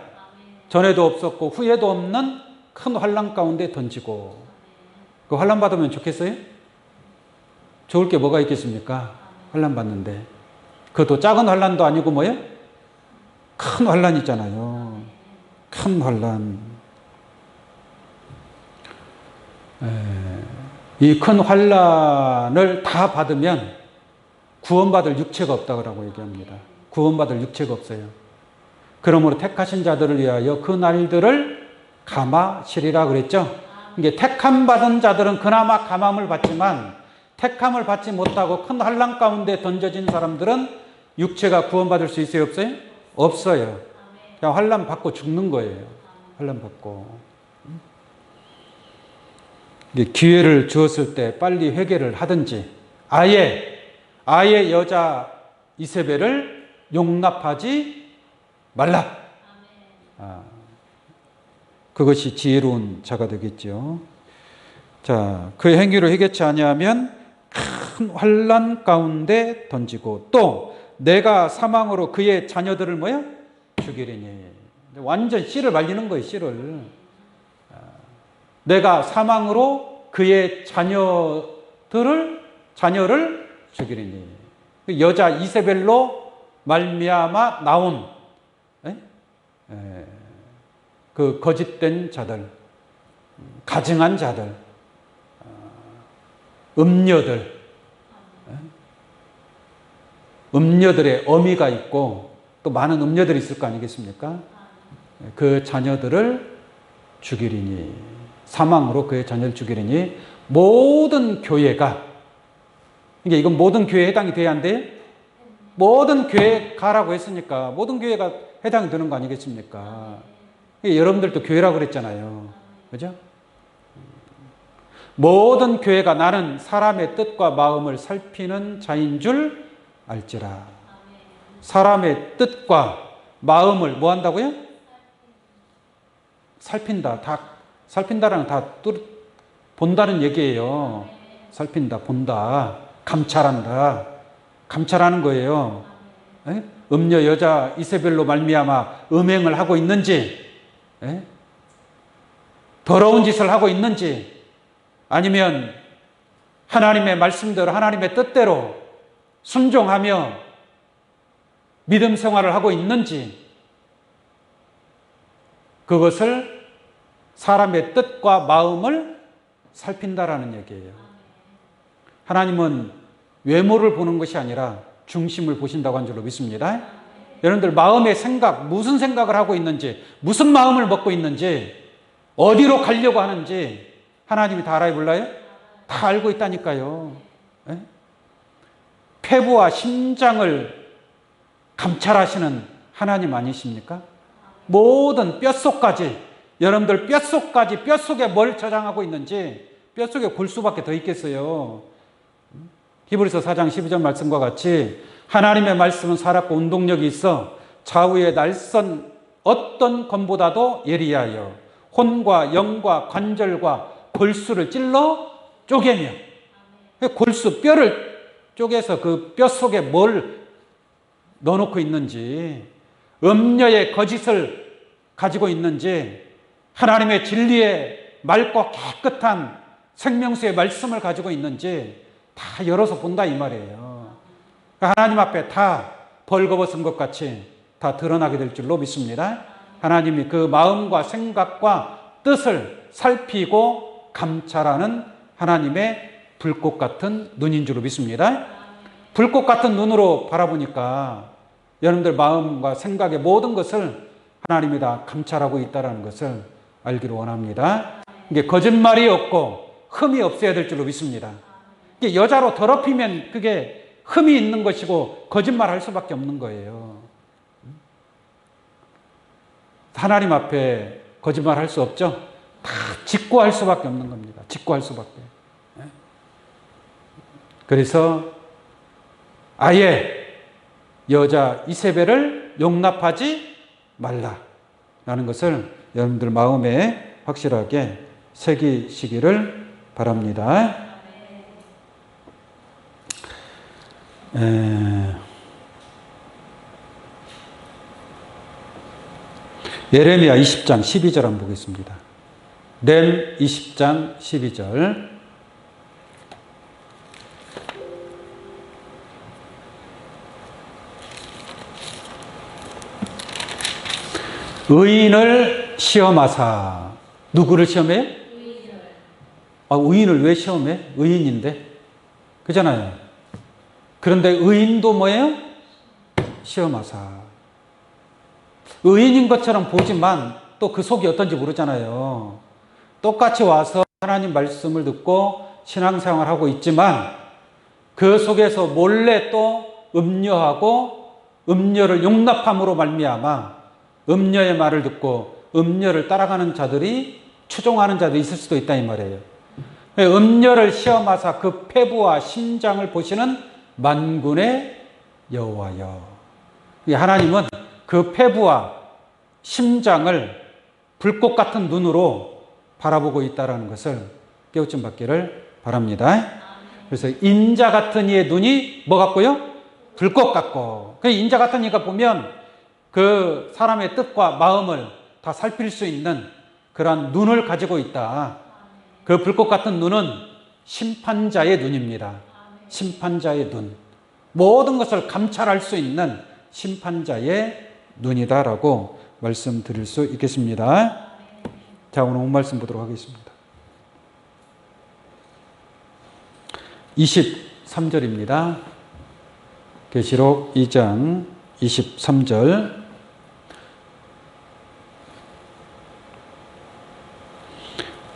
전에도 없었고 후에도 없는 큰 환난 가운데 던지고. 그 환난 받으면 좋겠어요? 좋을 게 뭐가 있겠습니까? 환난 받는데. 그것도 작은 환난도 아니고 뭐예요? 큰 환난이잖아요. 큰 환난. 이 큰 환난을 다 받으면 구원받을 육체가 없다고 얘기합니다. 구원받을 육체가 없어요. 그러므로 택하신 자들을 위하여 그 날들을 감하시리라 그랬죠. 이게 택함 받은 자들은 그나마 감함을 받지만 택함을 받지 못하고 큰 환난 가운데 던져진 사람들은 육체가 구원받을 수 있어요? 없어요? 없어요. 그냥 환난 받고 죽는 거예요. 환난 받고. 기회를 주었을 때 빨리 회개를 하든지 아예 여자 이세벨을 용납하지 말라. 그것이 지혜로운 자가 되겠죠. 자, 그 행위를 회개치 아니하면 큰 환난 가운데 던지고 또 내가 사망으로 그의 자녀들을 뭐야? 죽이리니. 완전 씨를 말리는 거예요. 씨를. 내가 사망으로 그의 자녀를 죽이리니. 여자 이세벨로 말미암아 나온 그 거짓된 자들, 가증한 자들, 음녀들의 어미가 있고 또 많은 음녀들이 있을 거 아니겠습니까? 그 자녀들을 죽이리니, 사망으로 그의 자녀를 죽이리니 모든 교회가, 이건 모든 교회에 해당이 돼야 안 돼요? 모든 교회 가라고 했으니까 모든 교회가 해당이 되는 거 아니겠습니까? 여러분들도 교회라고 그랬잖아요. 그죠? 모든 교회가 나는 사람의 뜻과 마음을 살피는 자인 줄 알지라. 사람의 뜻과 마음을 뭐 한다고요? 살핀다. 다 살핀다라는 다 본다는 얘기예요. 살핀다, 본다, 감찰한다. 감찰하는 거예요. 에? 음녀 여자 이세벨로 말미암아 음행을 하고 있는지, 에? 더러운 짓을 하고 있는지, 아니면 하나님의 말씀대로 하나님의 뜻대로 순종하며 믿음 생활을 하고 있는지, 그것을 사람의 뜻과 마음을 살핀다라는 얘기예요. 하나님은 외모를 보는 것이 아니라 중심을 보신다고 한 줄로 믿습니다. 여러분들 마음의 생각, 무슨 생각을 하고 있는지, 무슨 마음을 먹고 있는지, 어디로 가려고 하는지 하나님이 다 알아요, 몰라요? 다 알고 있다니까요. 에? 폐부와 심장을 감찰하시는 하나님 아니십니까? 모든 뼛속까지, 여러분들 뼛속까지, 뼛속에 뭘 저장하고 있는지, 뼛속에 골수밖에 더 있겠어요. 히브리서 4장 12절 말씀과 같이 하나님의 말씀은 살았고 운동력이 있어 좌우의 날선 어떤 검보다도 예리하여 혼과 영과 관절과 골수를 찔러 쪼개며, 골수, 뼈를 쪼개서 그 뼛속에 뭘 넣어놓고 있는지, 음녀의 거짓을 가지고 있는지, 하나님의 진리의 맑고 깨끗한 생명수의 말씀을 가지고 있는지 다 열어서 본다 이 말이에요. 하나님 앞에 다 벌거벗은 것 같이 다 드러나게 될 줄로 믿습니다. 하나님이 그 마음과 생각과 뜻을 살피고 감찰하는 하나님의 불꽃 같은 눈인 줄로 믿습니다. 불꽃 같은 눈으로 바라보니까 여러분들 마음과 생각의 모든 것을 하나님이 다 감찰하고 있다는 것을 알기를 원합니다. 이게 거짓말이 없고 흠이 없어야 될 줄로 믿습니다. 이게 여자로 더럽히면 그게 흠이 있는 것이고 거짓말할 수밖에 없는 거예요. 하나님 앞에 거짓말할 수 없죠. 다 직구할 수밖에 없는 겁니다. 직구할 수밖에. 그래서 아예 여자 이세벨을 용납하지 말라라는 것을 여러분들 마음에 확실하게 새기시기를 바랍니다. 예레미야 20장 12절 한번 보겠습니다. 렘 20장 12절. 의인을 시험하사. 누구를 시험해요? 의인을 왜 시험해? 의인인데. 그잖아요. 그런데 의인도 뭐예요? 시험하사. 의인인 것처럼 보지만 또 그 속이 어떤지 모르잖아요. 똑같이 와서 하나님 말씀을 듣고 신앙생활을 하고 있지만 그 속에서 몰래 또 음녀하고 음녀를 용납함으로 말미암아 음녀의 말을 듣고 음녀를 따라가는 자들이 추종하는 자들이 있을 수도 있다 이 말이에요. 음녀를 시험하사 그 폐부와 심장을 보시는 만군의 여호와여. 하나님은 그 폐부와 심장을 불꽃 같은 눈으로 바라보고 있다는 것을 깨우침 받기를 바랍니다. 그래서 인자 같은 이의 눈이 뭐 같고요? 불꽃 같고. 그 인자 같은 이가 보면 그 사람의 뜻과 마음을 다 살필 수 있는 그러한 눈을 가지고 있다. 그 불꽃 같은 눈은 심판자의 눈입니다. 심판자의 눈. 모든 것을 감찰할 수 있는 심판자의 눈이다라고 말씀드릴 수 있겠습니다. 자, 오늘 온 말씀 보도록 하겠습니다. 23절입니다. 계시록 2장 23절.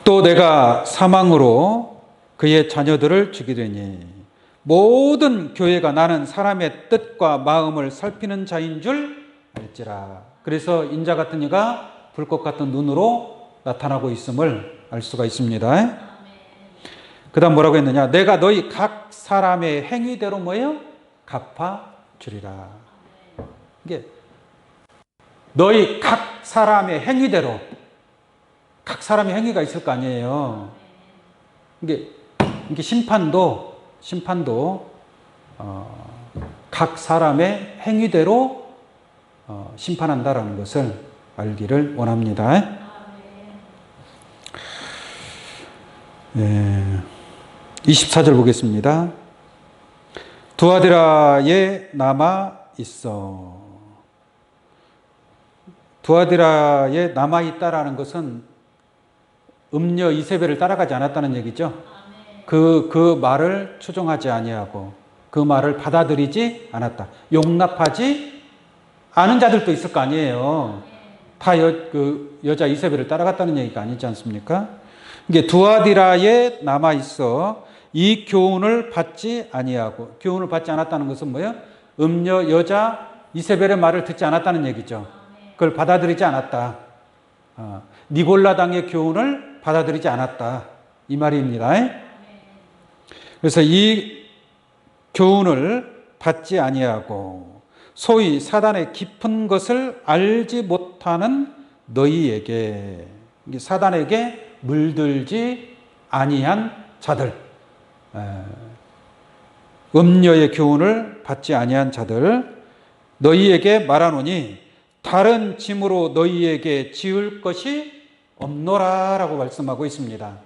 또 내가 사망으로 그의 자녀들을 죽이되니 모든 교회가 나는 사람의 뜻과 마음을 살피는 자인 줄 알지라. 그래서 인자 같은 이가 불꽃 같은 눈으로 나타나고 있음을 알 수가 있습니다. 그 다음 뭐라고 했느냐? 내가 너희 각 사람의 행위대로 뭐예요? 갚아 주리라. 이게 너희 각 사람의 행위대로, 각 사람의 행위가 있을 거 아니에요. 이게 심판도 각 사람의 행위대로 심판한다라는 것을 알기를 원합니다. 예, 24절 보겠습니다. 두아디라에 남아 있어. 두아디라에 남아 있다라는 것은 음녀 이세벨을 따라가지 않았다는 얘기죠. 그 말을 추종하지 아니하고 그 말을 받아들이지 않았다. 용납하지 않은 자들도 있을 거 아니에요. 다 여자 이세벨을 따라갔다는 얘기가 아니지 않습니까? 이게 두아디라에 남아 있어 이 교훈을 받지 아니하고, 교훈을 받지 않았다는 것은 뭐예요? 음녀 여자 이세벨의 말을 듣지 않았다는 얘기죠. 그걸 받아들이지 않았다. 니골라당의 교훈을 받아들이지 않았다. 이 말입니다. 그래서 이 교훈을 받지 아니하고 소위 사단의 깊은 것을 알지 못하는 너희에게, 사단에게 물들지 아니한 자들, 음녀의 교훈을 받지 아니한 자들, 너희에게 말하노니 다른 짐으로 너희에게 지을 것이 없노라 라고 말씀하고 있습니다.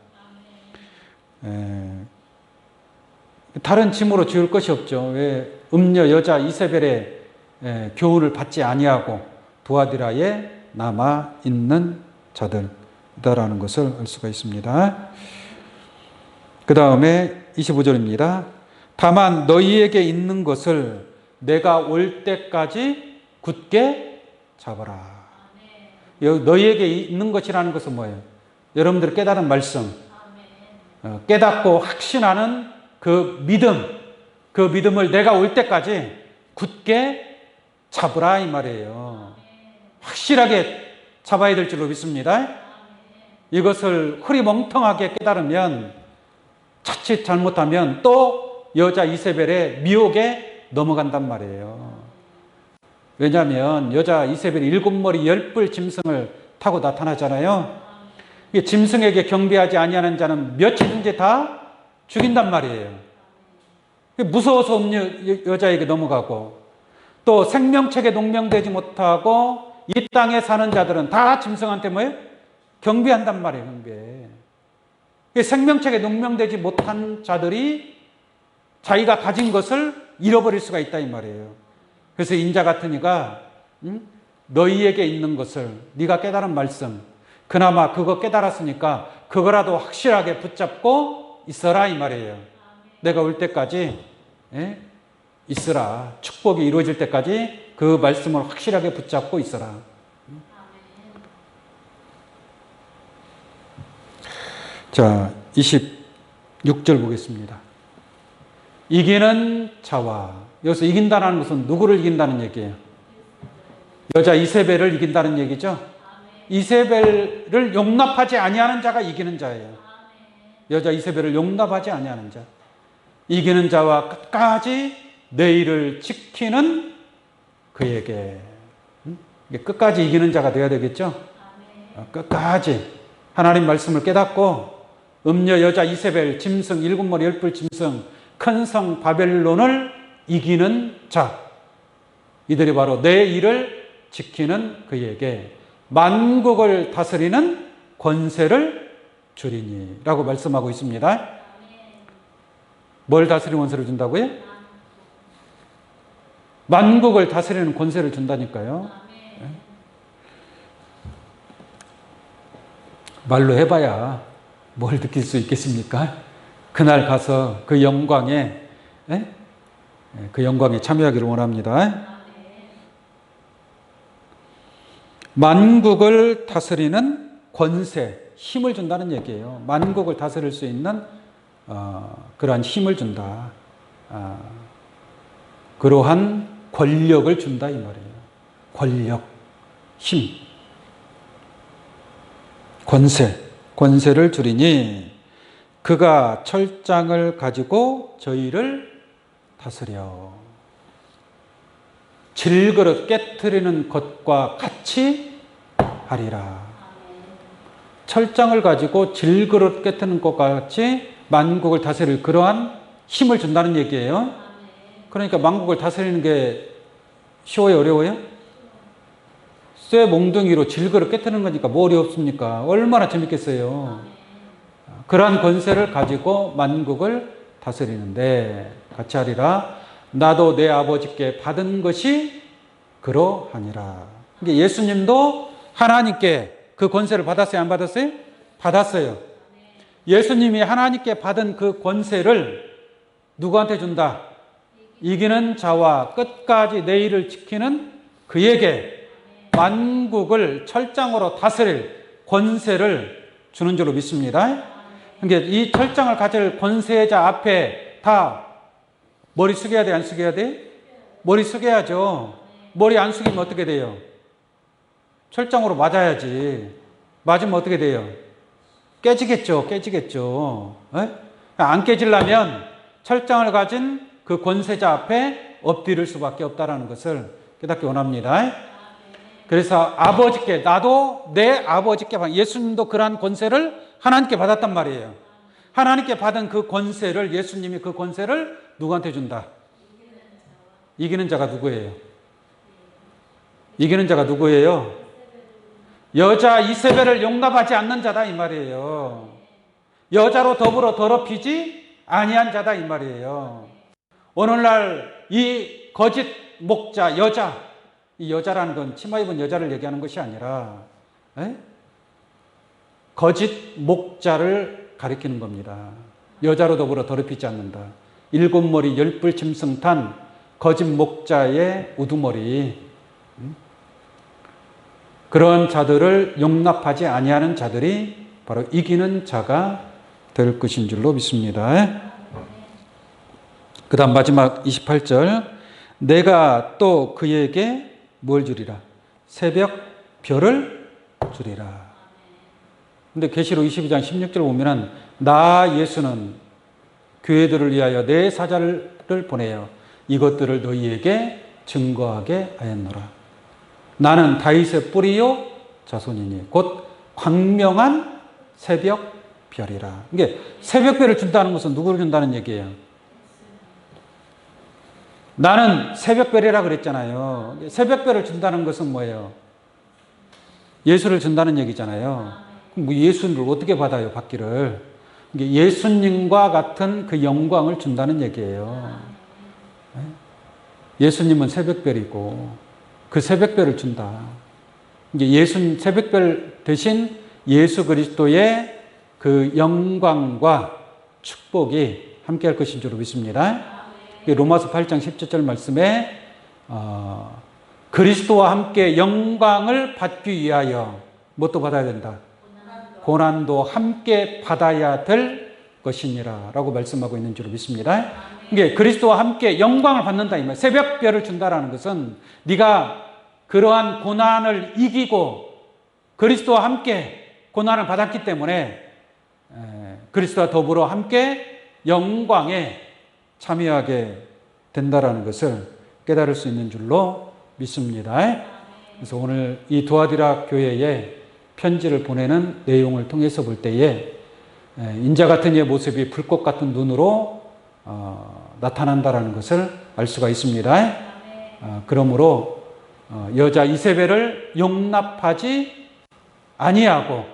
다른 짐으로 지을 것이 없죠. 왜? 음녀 여자 이세벨의 교훈을 받지 아니하고 두아디라에 남아 있는 자들이다라는 것을 알 수가 있습니다. 그 다음에 25절입니다. 다만 너희에게 있는 것을 내가 올 때까지 굳게 잡아라. 너희에게 있는 것이라는 것은 뭐예요? 여러분들 깨달은 말씀, 깨닫고 확신하는 그 믿음, 그 믿음을 내가 올 때까지 굳게 잡으라 이 말이에요. 확실하게 잡아야 될 줄로 믿습니다. 이것을 흐리멍텅하게 깨달으면, 자칫 잘못하면 또 여자 이세벨의 미혹에 넘어간단 말이에요. 왜냐하면 여자 이세벨이 7머리 10뿔 짐승을 타고 나타나잖아요. 짐승에게 경배하지 아니하는 자는 며칠든지 다 죽인단 말이에요. 무서워서 여자에게 넘어가고, 또 생명책에 농명되지 못하고 이 땅에 사는 자들은 다 짐승한테 뭐예요? 경배한단 말이에요. 경배. 생명책에 농명되지 못한 자들이 자기가 가진 것을 잃어버릴 수가 있다 이 말이에요. 그래서 인자 같은 이가 너희에게 있는 것을, 네가 깨달은 말씀, 그나마 그거 깨달았으니까 그거라도 확실하게 붙잡고 있어라 이 말이에요. 내가 올 때까지 있으라. 축복이 이루어질 때까지 그 말씀을 확실하게 붙잡고 있어라. 자, 26절 보겠습니다. 이기는 자와, 여기서 이긴다는 것은 누구를 이긴다는 얘기예요? 여자 이세벨을 이긴다는 얘기죠. 이세벨을 용납하지 아니하는 자가 이기는 자예요. 여자 이세벨을 용납하지 아니하는 자, 이기는 자와 끝까지 내 일을 지키는 그에게, 끝까지 이기는 자가 되어야 되겠죠. 끝까지 하나님 말씀을 깨닫고 음녀 여자 이세벨, 짐승 7머리 10뿔 짐승, 큰 성 바벨론을 이기는 자, 이들이 바로 내 일을 지키는 그에게 만국을 다스리는 권세를 주리니 라고 말씀하고 있습니다. 뭘 다스리는 권세를 준다고요? 만국을 다스리는 권세를 준다니까요. 말로 해봐야 뭘 느낄 수 있겠습니까? 그날 가서 그 영광에 참여하기를 원합니다. 만국을 다스리는 권세, 힘을 준다는 얘기예요. 만국을 다스릴 수 있는 그러한 힘을 준다. 그러한 권력을 준다 이 말이에요. 권력, 힘, 권세를 주리니 그가 철장을 가지고 저희를 다스려. 질그릇 깨트리는 것과 같이 하리라. 철장을 가지고 질그릇 깨트리는 것과 같이 만국을 다스릴 그러한 힘을 준다는 얘기예요. 그러니까 만국을 다스리는 게 쉬워요, 어려워요? 쇠 몽둥이로 질그릇 깨트리는 거니까 뭐 어렵습니까? 얼마나 재밌겠어요. 그러한 권세를 가지고 만국을 다스리는데 같이 하리라. 나도 내 아버지께 받은 것이 그러하니라. 그러니까 예수님도 하나님께 그 권세를 받았어요, 안 받았어요? 받았어요. 예수님이 하나님께 받은 그 권세를 누구한테 준다? 이기는 자와 끝까지 내 일을 지키는 그에게 만국을 철장으로 다스릴 권세를 주는 줄로 믿습니다. 그러니까 이 철장을 가질 권세자 앞에 다 머리 숙여야 돼, 안 숙여야 돼? 머리 숙여야죠. 머리 안 숙이면 어떻게 돼요? 철장으로 맞아야지. 맞으면 어떻게 돼요? 깨지겠죠. 깨지겠죠. 에? 안 깨지려면 철장을 가진 그 권세자 앞에 엎드릴 수밖에 없다는 것을 깨닫기 원합니다. 그래서 아버지께, 나도 내 아버지께, 예수님도 그러한 권세를 하나님께 받았단 말이에요. 하나님께 받은 그 권세를, 예수님이 그 권세를 누구한테 준다? 이기는 자가 누구예요? 이기는 자가 누구예요? 여자 이세벨을 용납하지 않는 자다 이 말이에요. 여자로 더불어 더럽히지 아니한 자다 이 말이에요. 오늘날 이 거짓 목자 여자, 이 여자라는 건 치마 입은 여자를 얘기하는 것이 아니라 거짓 목자를 가리키는 겁니다. 여자로 더불어 더럽히지 않는다. 7머리 10뿔 짐승 탄 거짓 목자의 우두머리, 그런 자들을 용납하지 아니하는 자들이 바로 이기는 자가 될 것인 줄로 믿습니다. 그 다음 마지막 28절, 내가 또 그에게 뭘 주리라? 새벽 별을 주리라. 근데 계시록 22장 16절 보면은 나 예수는 교회들을 위하여 내 사자를 보내어 이것들을 너희에게 증거하게 하였노라. 나는 다윗의 뿌리요 자손이니 곧 광명한 새벽 별이라. 이게 새벽 별을 준다는 것은 누구를 준다는 얘기예요? 나는 새벽 별이라 그랬잖아요. 새벽 별을 준다는 것은 뭐예요? 예수를 준다는 얘기잖아요. 그럼 예수를 어떻게 받아요, 받기를? 예수님과 같은 그 영광을 준다는 얘기예요. 예수님은 새벽별이고 그 새벽별을 준다. 이제 새벽별 대신 예수 그리스도의 그 영광과 축복이 함께할 것인 줄 믿습니다. 로마서 8장 17절 말씀에 그리스도와 함께 영광을 받기 위하여 뭣도 받아야 된다? 고난도 함께 받아야 될 것이니라 라고 말씀하고 있는 줄 믿습니다. 이게 그리스도와 함께 영광을 받는다 이 말. 새벽별을 준다라는 것은 네가 그러한 고난을 이기고 그리스도와 함께 고난을 받았기 때문에 그리스도와 더불어 함께 영광에 참여하게 된다라는 것을 깨달을 수 있는 줄로 믿습니다. 그래서 오늘 이 두아디라 교회에 편지를 보내는 내용을 통해서 볼 때에 인자 같은 이의 모습이 불꽃 같은 눈으로 나타난다라는 것을 알 수가 있습니다. 그러므로 여자 이세벨을 용납하지 아니하고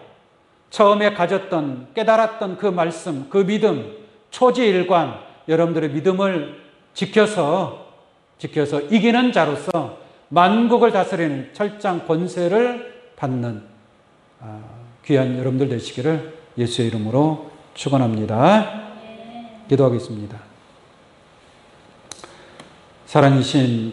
처음에 가졌던 깨달았던 그 말씀, 그 믿음, 초지일관, 여러분들의 믿음을 지켜서 이기는 자로서 만국을 다스리는 철장 권세를 받는 귀한 여러분들 되시기를 예수의 이름으로 축원합니다. 기도하겠습니다. 사랑이신